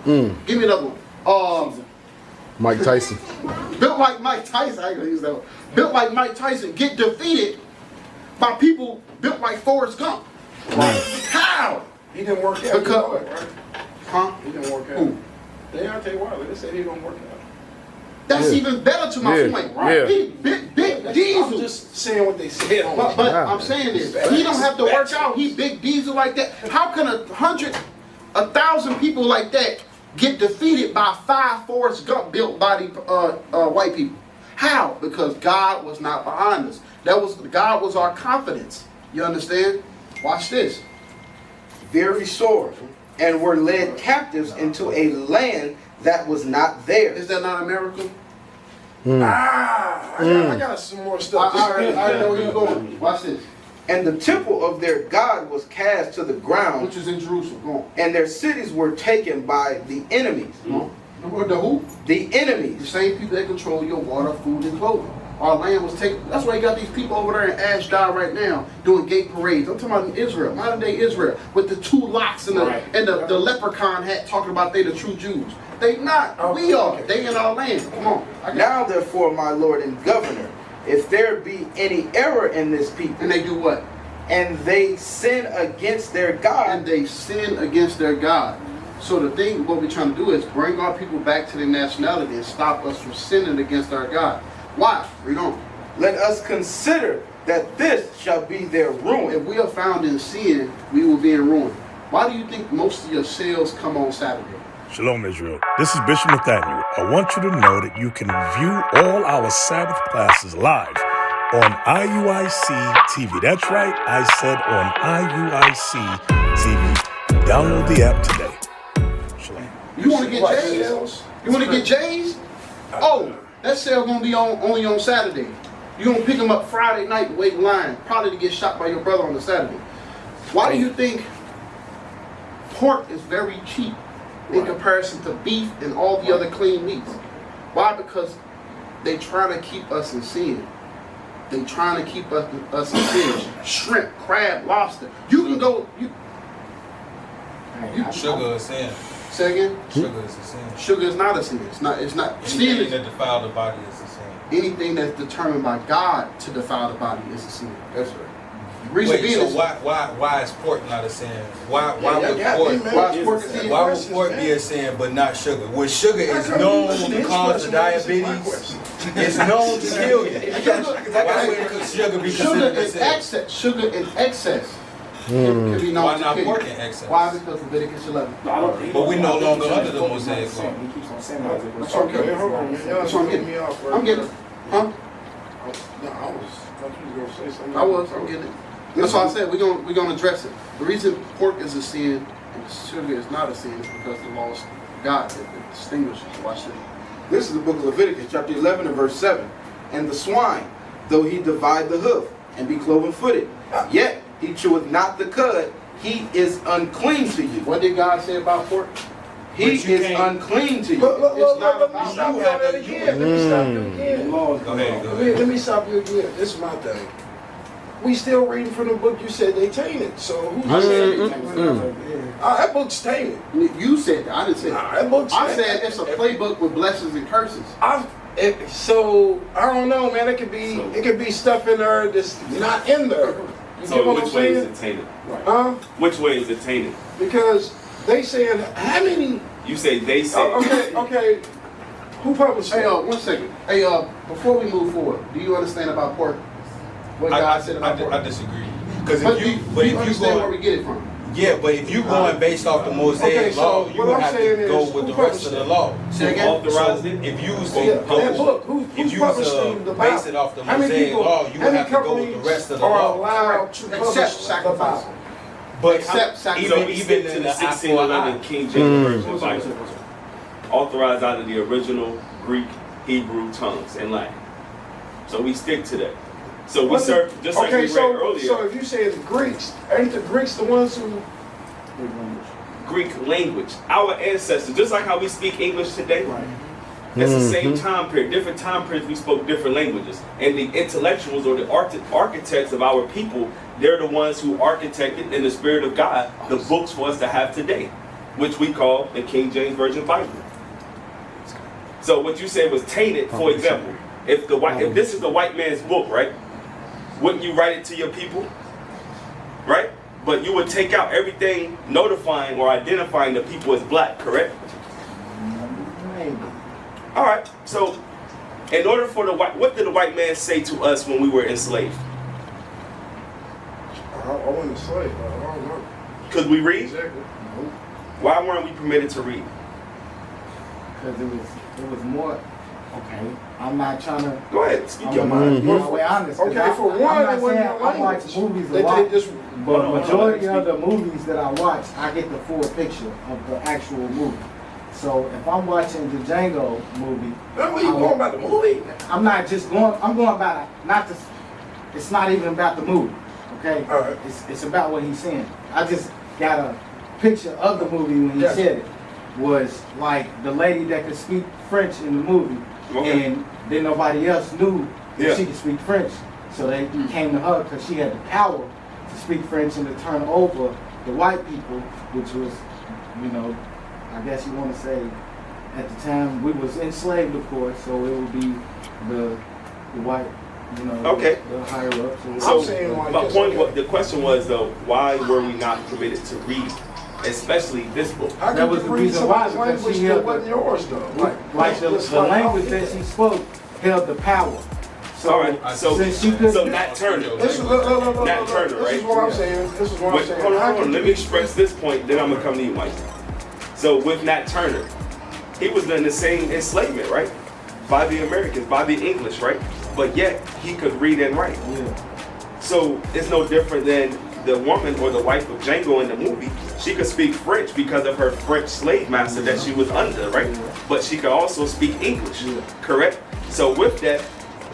give me another one, Mike Tyson. built like Mike Tyson, I ain't gonna use that one, built like Mike Tyson, get defeated by people built like Forrest Gump? How? He didn't work out. Because- Right? Huh? He didn't work out. Who? Deontay Wilder, they said he don't work out. That's Yeah. even better to my Yeah. point. Yeah. He big I'm diesel. just saying what they said on But Wow. I'm saying this, he don't have to work out. He big diesel like that. How can 1,000 people like that get defeated by 5 Forrest Gump built body white people? How? Because God was not behind us. God was our confidence. You understand? Watch this. Very sore, and were led captives into a land that was not Is theirs. that not a miracle? I got some more stuff. I already know where you're going. Watch this. And the temple of their God was cast to the ground, Which is in Jerusalem. Go on. and their cities were taken by the enemies. Go on. The who? The The enemies. same people that control your water, food, and clothing. Our land was taken. That's why you got these people over there in Ashdod right now doing gay parades. I'm talking about in Israel, modern day Israel, with the 2 locks and the leprechaun hat talking about they the true Jews. They not. We are. They in our land. Come on. Now therefore, my Lord and Governor, if there be any error in this people, And they do what? and they sin against their And God, they sin against their God. So the thing, what we're trying to do is bring our people back to their nationality and stop us from sinning against our God. Why? Read on. let us consider that this shall be their ruin. If we are found in sin, we will be in ruin. Why do you think most of your sales come on Saturday? Shalom, Israel. This is Bishop Nathaniel. I want you to know that you can view all our Sabbath classes live on IUIC TV. That's right, I said on IUIC TV. Download the app today. Shalom. You want to get J's? You want to get J's? Oh, that sale gonna be only on Saturday. You gonna pick them up Friday night and wait in line, probably to get shot by your brother on the Saturday. Why do you think pork is very cheap in comparison to beef and all the other clean meats? Why? Because they trying to keep us in sin. They trying to keep us in sin. Shrimp, crab, lobster. You can go. Sugar is sin. Say again. Sugar is a sin. Sugar is not a sin. It's not. Sin Anything is that defile the body is a sin. anything that's determined by God to defile the body is a sin. That's right. Reason Wait, being so is why is pork not a sin? Why Yeah, would yeah, pork? man. why is pork a sin? Why would pork be a sin but not sugar? When sugar is known to cause diabetes, it's known to kill you. Why would sugar be Sugar considered a in sin? excess. Sugar in excess can be known Why to not kill pork you. in excess? Why? Because Leviticus 11. But we no longer under the Mosaic law. That's what I'm Okay, getting. hold on. Y'all That's what I'm getting me getting. off. I'm getting it. Huh? No, I thought you was gonna say something. I'm getting it. That's why I said we're gonna address it. The reason pork is a sin and sugar is not a sin is because the law of God that distinguishes. Watch this. This is the book of Leviticus, chapter 11 and verse 7. And the swine, though he divide the hoof and be cloven-footed, yet he cheweth not the cud, he is unclean to you. What did God say about pork? He But you is can't- unclean to you. Look, It's not let me about stop you you have that to- again. Let me stop you again. Go ahead, go ahead. Let me stop you again. This is my thing. We still reading from the book you said they tainted. So who said they tainted? That book's tainted. You said that. I didn't say Nah, that. that book's I said it's a playbook with blessings and curses. So I don't know, man. It could be stuff in there that's not in there. You get So what I'm which way is saying? it tainted? Huh? Which way is it tainted? Because they saying how many? You say they say. Okay. Who published Hey, it? 1 second. Hey, before we move forward, do you understand about pork? What God said about pork? I disagree. Because But if you, you, but you if you understand where going, we get it from. yeah, but if you going based off the Mosaic Okay, so law, you what would I'm have saying to go is, with who the rest of the published law. Say again? Authorized it. If you was to Yeah, that publish, book. if Who's you was publishing to the base Bible? it off the How many Mosaic people- law, you how would many have to go with the companies rest of the are law. allowed to publish Except the sacrifice. Bible? But Except sacrifice. So even we even stick in to the the 1611 King James Version Bible, authorized out of the original Greek, Hebrew tongues and Latin. So we stick to that. So we serve just like we read earlier. So if you say it's Greeks, ain't the Greeks the ones who? Greek language, our ancestors, just like how we speak English today. It's the same time period. Different time periods we spoke different languages, and the intellectuals or the architects of our people, they're the ones who architected in the Spirit of God the books for us to have today, which we call the King James Version Bible. So what you said was tainted. For example, if this is the white man's book, right? Wouldn't you write it to your people, right? But you would take out everything notifying or identifying the people as black, correct? Maybe. All right. So, in order for what did the white man say to us when we were enslaved? I wasn't a slave. I don't know. Could we read? Exactly. Why weren't we permitted to read? Because it was more. Okay, I'm not trying to. Go ahead, speak your I'm mind. gonna be honest. 'Cause Okay, for one, I'm it not wasn't saying your I watch language. movies a They lot, just but Hold on, majority hold on, of the movies that I watch, I get the full picture of the actual movie. So if I'm watching the Django movie, Remember you going about the movie? I'm not just going. I'm going about it. Not the. It's not even about the movie. Okay. All right. It's about what he's saying. I just got a picture of the movie when he Yeah. said it. Was like the lady that could speak French in the movie, Okay. and then nobody else knew that Yeah. she could speak French. So they came to her because she had the power to speak French and to turn over the white people, which was, I guess you want to say, at the time we was enslaved, of course. So it would be the white, Okay. the higher ups. So I'm saying like my this, point, okay. the question was though, why were we not permitted to read, especially this book? How That could was you the read reason why, somebody's because language she that held wasn't yours though? Like the language that she spoke held the power. So, All right. So since she could, so Nat Turner. This is, look, Nat Turner, this right? is what I'm saying. This is what Wait, I'm saying. hold How on. could Let you me express this point, then I'm gonna come to you, Mike. So with Nat Turner, he was in the same enslavement, right? By the Americans, by the English, right? But yet he could read and write. So it's no different than the woman or the wife of Django in the movie. She could speak French because of her French slave master that she was under, right? But she could also speak English, correct? So with that,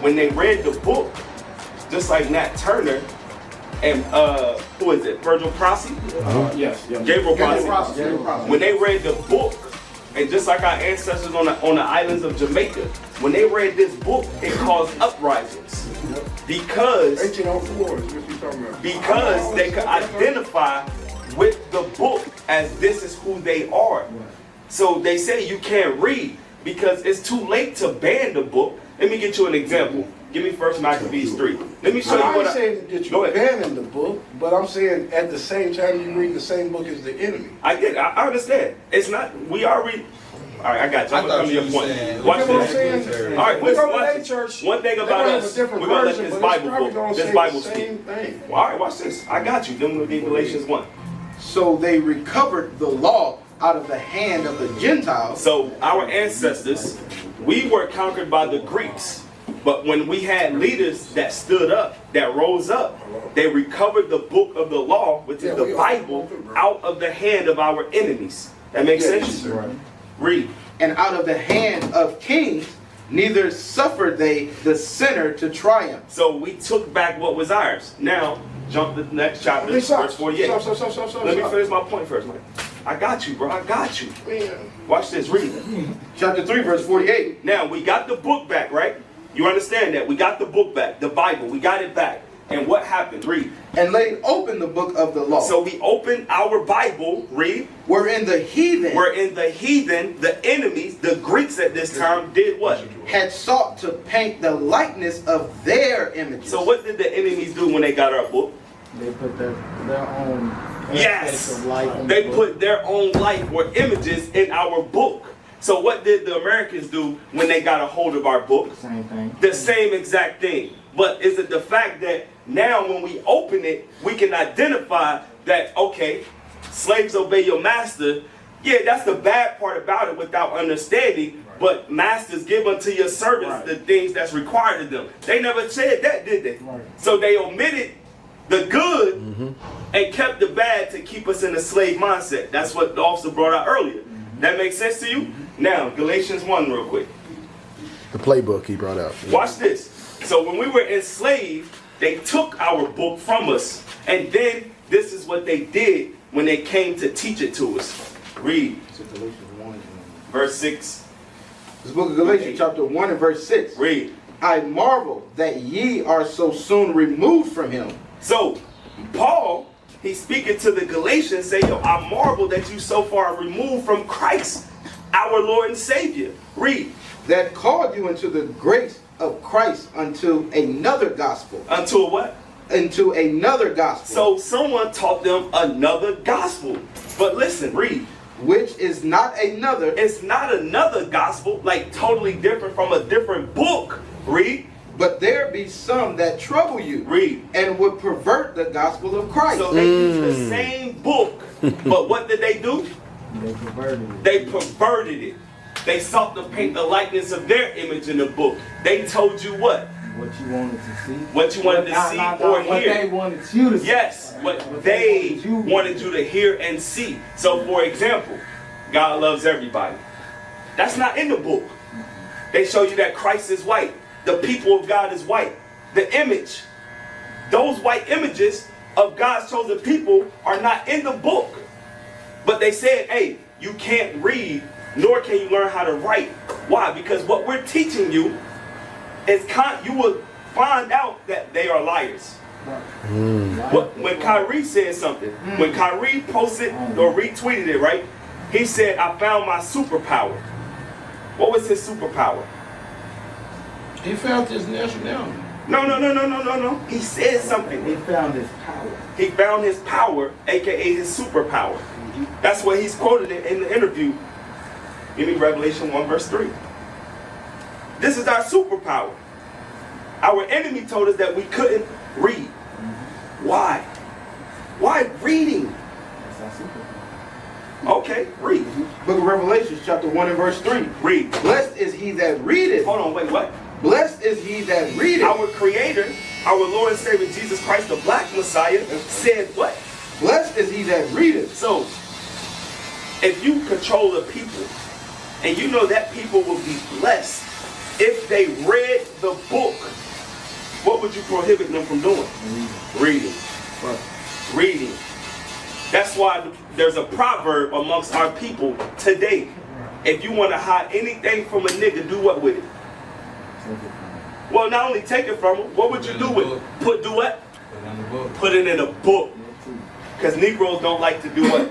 when they read the book, just like Nat Turner and who is it? Virgil Prosy? Yes. Gabriel Prosy. Gabriel Prosy. When they read the book, and just like our ancestors on the islands of Jamaica, when they read this book, it caused uprisings because 1804 is what you talking about. because they could identify with the book as this is who they are. So they say you can't read because it's too late to ban the book. Let me get you an example. Give me First Maccabees 3. Let me show you I what ain't saying that Go you're ahead. banning the book, but I'm saying at the same time you read the same book as the enemy. I get. I understand. It's not. We are read. All right, I got you. I'm gonna come to your point. Watch You know what I'm this. saying? All right, We listen. go to Watch their this. church, One thing they about might have a us, different we're gonna let version, this but it's Bible probably book, gonna this say Bible the speak. same thing. Well, all right, watch this. I got you. Then we'll read Galatians 1. So they recovered the law out of the hand of the Gentiles. So our ancestors, we were conquered by the Greeks. But when we had leaders that stood up, that rose up, they recovered the book of the law, which is the Bible, out of the hand of our enemies. That makes sense? Read. And out of the hand of kings, neither suffered they the sinner to triumph. So we took back what was ours. Now, jump to the next chapter, verse 48. Stop. Let me finish my point first, man. I got you, bro. I got you. Watch this. Read. Chapter 3, verse 48. Now, we got the book back, right? You understand that? We got the book back, the Bible. We got it back. And what happened? Read. And laid open the book of the law. So we opened our Bible. Read. Wherein the heathen The enemies, the Greeks at this time did what? had sought to paint the likeness of their images. So what did the enemies do when they got our book? they put their own Yes. aspects of life in They the book. put their own life or images in our book. So what did the Americans do when they got a hold of our book? Same thing. The same exact thing. But is it the fact that now when we open it, we can identify that, okay, slaves obey your master. Yeah, that's the bad part about it without understanding. But masters give unto your servants the things that's required of them. They never said that, did they? So they omitted the good and kept the bad to keep us in a slave mindset. That's what the officer brought out earlier. That makes sense to you? Now, Galatians 1 real quick. The playbook he brought out. Watch this. So when we were enslaved, they took our book from us. And then this is what they did when they came to teach it to us. Read. Verse 6. This book of Galatians chapter 1 and verse 6. Read. I marvel that ye are so soon removed from him. So, Paul, he's speaking to the Galatians, say, yo, I marvel that you so far removed from Christ, our Lord and Savior. Read. That called you into the grace of Christ unto another gospel. Unto a what? Into another gospel. So someone taught them another gospel. But listen, read. Which is not another. It's not another gospel, like totally different from a different book. Read. But there be some that trouble you. Read. And would pervert the gospel of Christ. So they use the same book. But what did they do? They perverted it. They perverted it. They sought to paint the likeness of their image in the book. They told you what? What you wanted to see. What you wanted to see or what hear. they wanted you to see. Yes, what they wanted you to hear and see. So, for example, God loves everybody. That's not in the book. They show you that Christ is white. The people of God is white. The image, those white images of God's chosen people are not in the book. But they said, hey, you can't read, nor can you learn how to write. Why? Because what we're teaching you is you will find out that they are liars. When Kyrie said something, when Kyrie posted or retweeted it, right? He said, I found my superpower. What was his superpower? He found his nationality. No. He said something. He found his power. He found his power, aka his superpower. That's what he's quoted in the interview. Give me Revelation 1 verse 3. This is our superpower. Our enemy told us that we couldn't read. Why? Why reading? That's our superpower. Okay, read. Book of Revelation chapter 1 and verse 3. Read. Blessed is he that readeth. Hold on, wait, what? Blessed is he that readeth. Our Creator, our Lord and Savior Jesus Christ, the Black Messiah, said what? Blessed is he that readeth. So, if you control the people, and you know that people will be blessed if they read the book, what would you prohibit them from doing? Reading. Reading. That's why there's a proverb amongst our people today. If you want to hide anything from a nigga, do what with it? Well, not only take it from him, what would you do with it? Do what? Put it in a book. Because Negroes don't like to do what?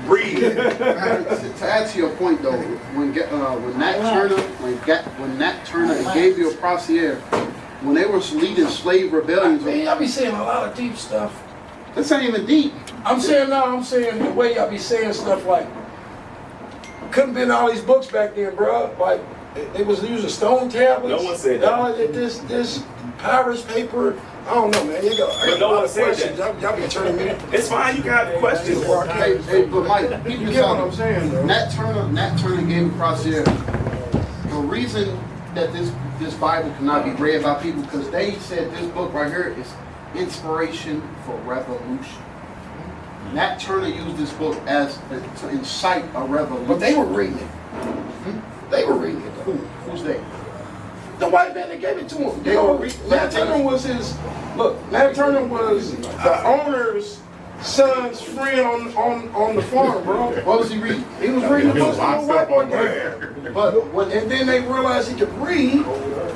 Read. To add to your point though, when Nat Turner and Gabriel Procierre, when they were leading slave rebellions, I be saying a lot of deep stuff. this ain't even deep. I'm saying the way y'all be saying stuff like, couldn't been all these books back then, bro. Like, they was using stone tablets. No one said that. This papyrus paper. I don't know, man. I got no a lot one of said questions. that. Y'all be turning me. It's fine, you can have questions. Hey, but Mike, You get what I'm saying, though. Nat Turner and Gabriel Procierre, the reason that this Bible cannot be read by people, because they said this book right here is inspiration for revolution. Nat Turner used this book to incite a revolution. But they were reading it. They were reading it, though. Who's they? The white man that gave it to him. They were Nat Turner was Nat Turner was the owner's son's friend on the farm, bro. What was he reading? He was reading the book on the white boy there. And then they realized he could read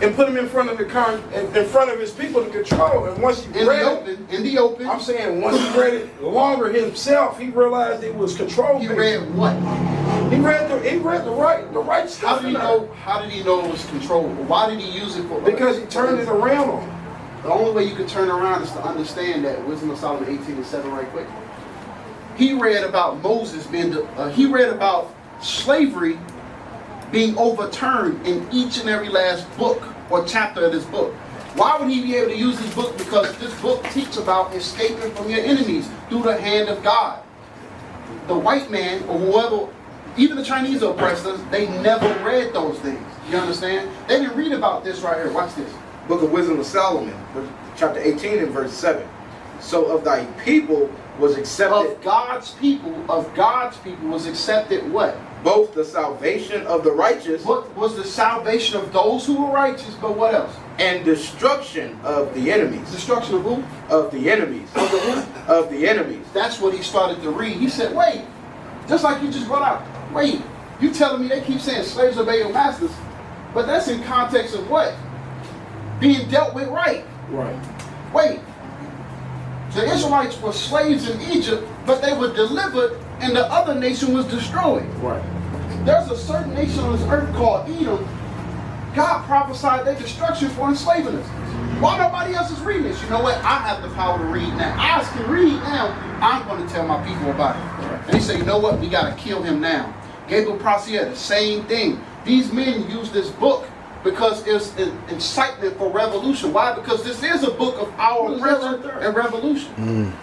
and put him in front of in front of his people to control. And once he read it, in the open. I'm saying once he read it longer himself, he realized it was control. He read what? He read the right stuff. How did he know it was controlled? Why did he use it for? Because he turned it around on him. The only way you can turn around is to understand that Wisdom of Solomon 18:7 right quick. He read about Moses he read about slavery being overturned in each and every last book or chapter of this book. Why would he be able to use this book? Because this book teaches about escaping from your enemies through the hand of God. The white man or whoever, even the Chinese oppressors, they never read those things. You understand? They didn't read about this right here. Watch this. Book of Wisdom of Solomon, chapter 18 and verse 7. So of thy people was accepted. Of God's people was accepted what? Both the salvation of the righteous. What was the salvation of those who were righteous, but what else? And destruction of the enemies. Destruction of who? Of the enemies. Of the who? Of the enemies. That's what he started to read. He said, wait, just like you just brought out, wait, you telling me they keep saying slaves obey your masters, but that's in context of what? Being dealt with right. Right. Wait, the Israelites were slaves in Egypt, but they were delivered and the other nation was destroyed. Right. There's a certain nation on this earth called Edom. God prophesied their destruction for enslaving us. Why nobody else is reading this? You know what? I have the power to read now. I can read now. I'm going to tell my people about it. And he said, you know what? We got to kill him now. Gabriel Prossier, the same thing. These men use this book because it's an incitement for revolution. Why? Because this is a book of our oppression and revolution.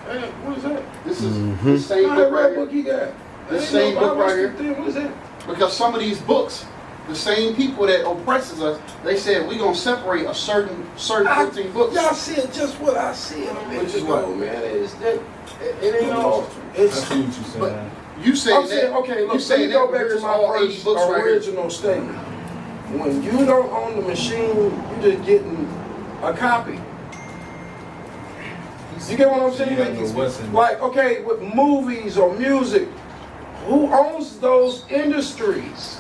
Hey, what is that? This is the same Not book that right red here. book he got. The same book right here. What is that? Because some of these books, the same people that oppresses us, they said we're gonna separate a certain 15 books. Y'all said just what I said a minute Which is ago, what? man. It's that it ain't all. It's That's what you saying. But you saying I'm saying, that? okay, you look, let saying me go that, back but to here's my all 80 first books right here. original statement. When you don't own the machine, you just getting a copy. You get what I'm saying? Like, okay, with movies or music, who owns those industries?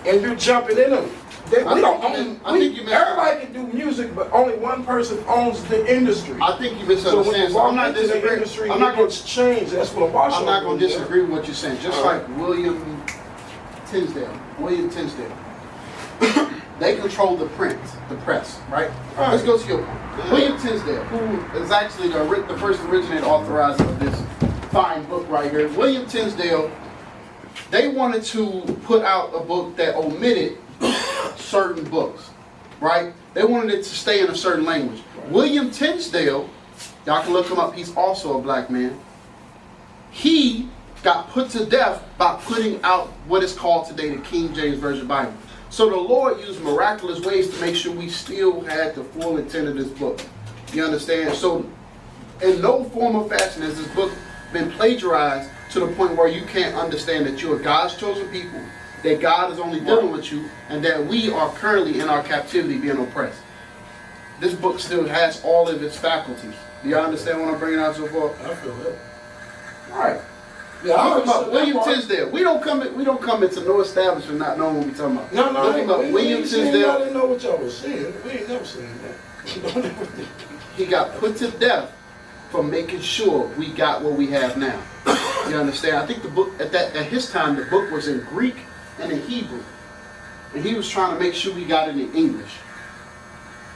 And you're jumping in them. We don't own. Everybody can do music, but only one person owns the industry. I think you So when misunderstand. you So I'm walk not into the disagreeing. industry, I'm not it going gets changed. That's what I'm watching. I'm not going to disagree with what you're saying. Just All like William Tinsdale. They control the print, the press, right? Let's go to your point. William Tinsdale, who is actually the first originator authorizer of this fine book right here. William Tinsdale, they wanted to put out a book that omitted certain books, right? They wanted it to stay in a certain language. William Tinsdale, y'all can look him up, he's also a black man. He got put to death by putting out what is called today the King James Version Bible. So the Lord used miraculous ways to make sure we still had the full intent of this book. You understand? So in no form or fashion has this book been plagiarized to the point where you can't understand that you're God's chosen people, that God is only dealing with you, and that we are currently in our captivity being oppressed. This book still has all of its faculties. Do y'all understand what I'm bringing out so far? I feel that. All right. Yeah, I Look him up. understand William that part. Tinsdale. We don't come into no establishment not knowing what we're talking about. No, Look him up. William I Tinsdale. didn't know what y'all was saying. We ain't never seen that. He got put to death for making sure we got what we have now. You understand? I think the book at his time the book was in Greek and in Hebrew, and he was trying to make sure we got it in English.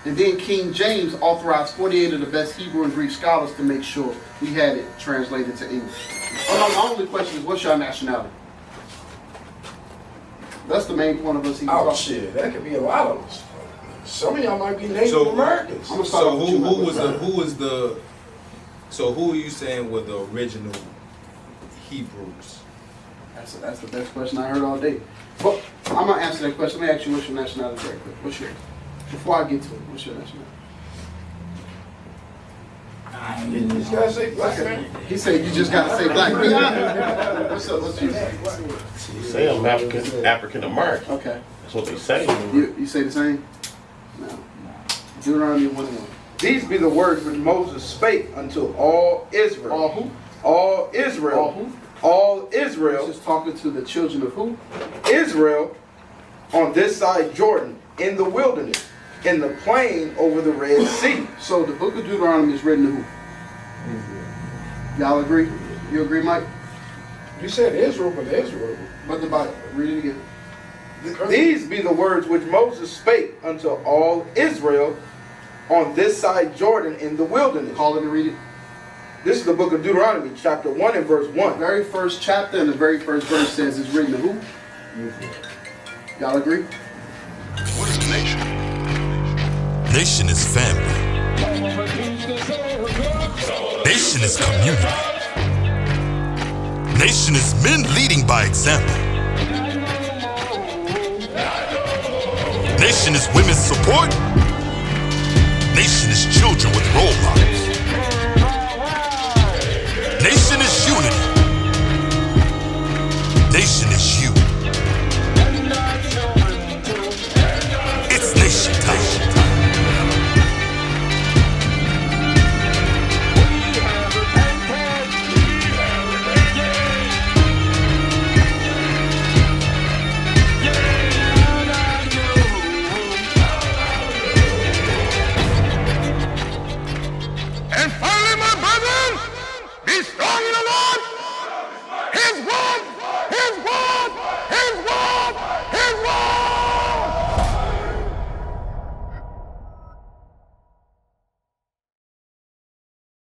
And then King James authorized 48 of the best Hebrew and Greek scholars to make sure we had it translated to English. My only question is, what's your nationality? That's the main point of us even Oh talking. shit, that could be a lot of us. Some of y'all might be Native Americans. I'm gonna start So off with you, Michael. so who are you saying were the original Hebrews? That's the best question I heard all day. But I'm gonna answer that question. Let me ask you, what's your nationality very quick? What's yours? Before I get to it, what's your nationality? You just gotta say black man. He said you just gotta say black. Be honest. What's up? What's yours? You say I'm African American. Okay. That's what they say. You say the same? No. Deuteronomy 1:1. These be the words which Moses spake unto all Israel. All who? All Israel. All who? All Israel. Just talking to the children of who? Israel on this side Jordan, in the wilderness, in the plain over the Red Sea. So the book of Deuteronomy is written to who? Y'all agree? You agree, Mike? You said Israel, but Israel. But the Bible. Read it again. These be the words which Moses spake unto all Israel on this side Jordan in the wilderness. Call it and read it. This is the book of Deuteronomy, chapter 1 and verse 1. The very first chapter and the very first verse says it's written to who? Y'all agree? What is a nation? Nation is family. Nation is community. Nation is men leading by example. Nation is women's support. Nation is children with role models. Nation is unity. Nation is you.